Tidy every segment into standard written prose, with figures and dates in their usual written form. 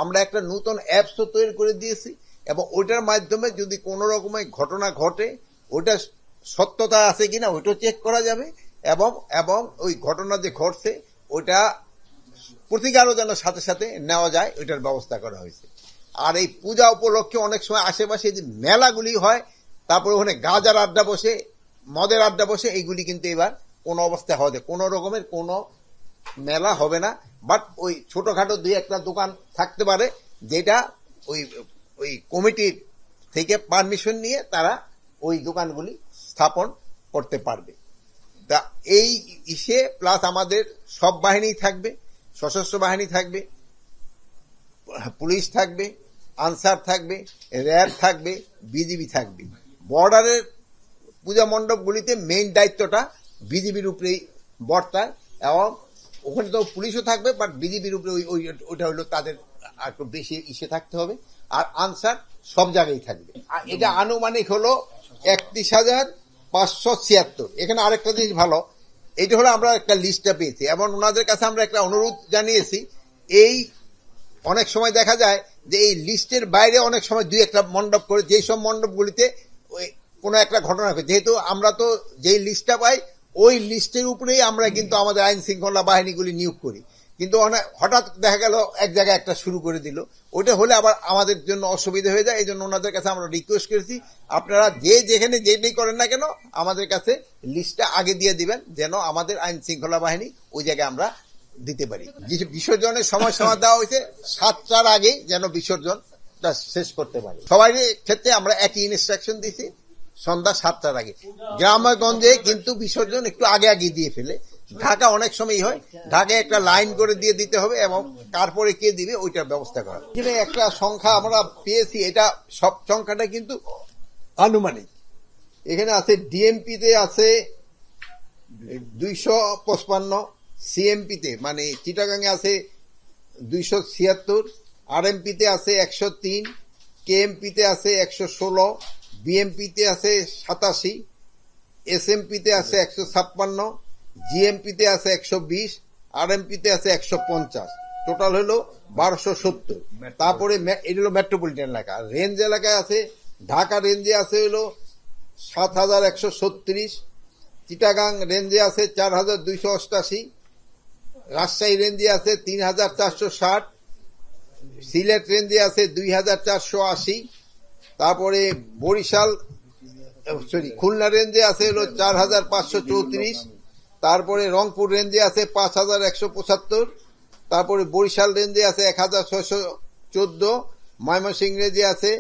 আমরা একটা নতুন অ্যাপসও তৈরি করে দিয়েছি এবং ওইটার মাধ্যমে যদি কোনো রকমের ঘটনা ঘটে ওইটা সত্যতা আছে কিনা ওইটা চেক করা যাবে এবং এবং ওই ঘটনা যে ঘটছে ওইটা প্রতিকারও যেন সাথে সাথে নেওয়া যায় ওইটার ব্যবস্থা করা হয়েছে। আর এই পূজা উপলক্ষে অনেক সময় আশেপাশে যে মেলাগুলি হয়, তারপরে ওখানে গাজার আড্ডা বসে, মদের আড্ডা বসে, এইগুলি কিন্তু এবার কোনো অবস্থায় হবে, কোনো রকমের কোনো মেলা হবে না। বাট ওই ছোটখাটো দুই একটা দোকান থাকতে পারে যেটা ওই ওই কমিটির থেকে পারমিশন নিয়ে তারা ওই দোকানগুলি স্থাপন করতে পারবে। তা এই ইসে প্লাস আমাদের সব বাহিনী থাকবে, সশস্ত্র বাহিনী থাকবে, পুলিশ থাকবে, আনসার থাকবে, র্যাব থাকবে, বিজিবি থাকবে। বর্ডারের পূজা মণ্ডপগুলিতে মেইন দায়িত্বটা বিজিবির উপরেই বর্তায় এবং ওখানে তো পুলিশও থাকবে, বাট বিজিবির উপরে ওইটা হলো তাদের একটু বেশি ইসে থাকতে হবে। আর আনসার সব জায়গায় থাকবে। আর এটা আনুমানিক হলো 31,576। এখানে আরেকটা জিনিস ভালো, এইটা হলো আমরা একটা লিস্টটা পেয়েছি এবং ওনাদের কাছে আমরা একটা অনুরোধ জানিয়েছি। এই অনেক সময় দেখা যায় যে এই লিস্টের বাইরে অনেক সময় দুই একটা মণ্ডপ করে, যেই সব মণ্ডপগুলিতে কোনো একটা ঘটনা ঘটে, যেহেতু আমরা তো যেই লিস্টটা পাই ওই লিস্টের উপরেই আমরা কিন্তু আমাদের আইন শৃঙ্খলা বাহিনীগুলি নিয়োগ করি, কিন্তু হঠাৎ দেখা গেল এক জায়গায় একটা শুরু করে দিল, ওটা হলে আবার আমাদের জন্য অসুবিধা হয়ে যায়। এই জন্য ওনাদের কাছে আমরা রিকোয়েস্ট করেছি আপনারা যেখানে যেটাই করেন না কেন আমাদের কাছে লিস্টটা আগে দিয়ে দিবেন, যেন আমাদের আইন শৃঙ্খলা বাহিনী ওই জায়গায় আমরা দিতে পারি। বিসর্জনের সময় দেওয়া হয়েছে 7টার আগে যেন বিসর্জনটা শেষ করতে পারি। সবাই ক্ষেত্রে আমরা একই ইনস্ট্রাকশন দিছি, সন্ধ্যা 7টার আগে। গ্রামগঞ্জে কিন্তু বিসর্জন একটু আগে আগে দিয়ে ফেলে, ঢাকা অনেক সময় হয়, ঢাকায় একটা লাইন করে দিয়ে দিতে হবে এবং তারপরে কে দিবে ওইটার ব্যবস্থা করা। এখানে একটা সংখ্যা আমরা পেয়েছি, এটা সব সংখ্যাটা কিন্তু আনুমানিক। এখানে আছে ডিএমপিতে আছে 255, সিএমপিতে মানে চিটাগাঙে আছে 276, আরএমপিতে আছে 103, কেএমপিতে আছে 116, বিএমপিতে আছে 87, এসএমপিতে আছে 156, জিএমপিতে আছে 120, আরএমপিতে আছে 150, টোটাল হলো 1270। তারপরে এটা হলো মেট্রোপলিটন এলাকা। রেঞ্জ এলাকায় আছে, ঢাকা রেঞ্জে আছে হলো 7136, চিটাগাং রেঞ্জে আছে 4288, রাজশাহী রেঞ্জে আছে 3460, সিলেট রেঞ্জে আছে 2480, তারপরে বরিশাল খুলনা রেঞ্জে আছে হলো 4534, তারপরে রংপুর রেঞ্জে আছে 5175, তারপরে বরিশাল রেঞ্জে আছে 1614, ময়মনসিংহ রেঞ্জে আছে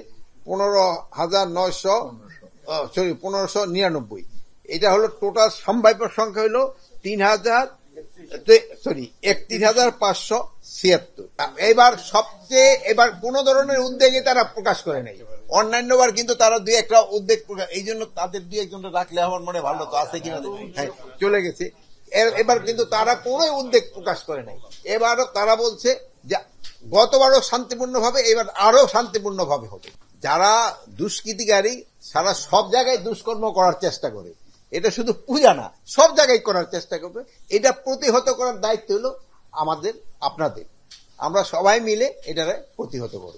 1599। এটা হলো টোটাল সম্ভাব্য সংখ্যা হলো 31,576। এবার কোন ধরনের উদ্বেগে তারা প্রকাশ করে নাই। অন্যান্যবার কিন্তু তারা দুই একটা উদ্বেগ প্রকাশ, এই জন্য তাদের দুই একজনটা রাখলে আমার মনে ভালো তো আছে কিনা, হ্যাঁ চলে গেছে। এবার কিন্তু তারা কোনো উদ্বেগ প্রকাশ করে নাই। এবারও তারা বলছে যে গতবারও শান্তিপূর্ণ ভাবে, এবার আরো শান্তিপূর্ণ ভাবে হবে। যারা দুষ্কৃতিকারী সারা সব জায়গায় দুষ্কর্ম করার চেষ্টা করে, এটা শুধু পূজা না, সব জায়গায় করার চেষ্টা করবে, এটা প্রতিহত করার দায়িত্ব হলো আমাদের, আপনাদের। আমরা সবাই মিলে এটারে প্রতিহত করব।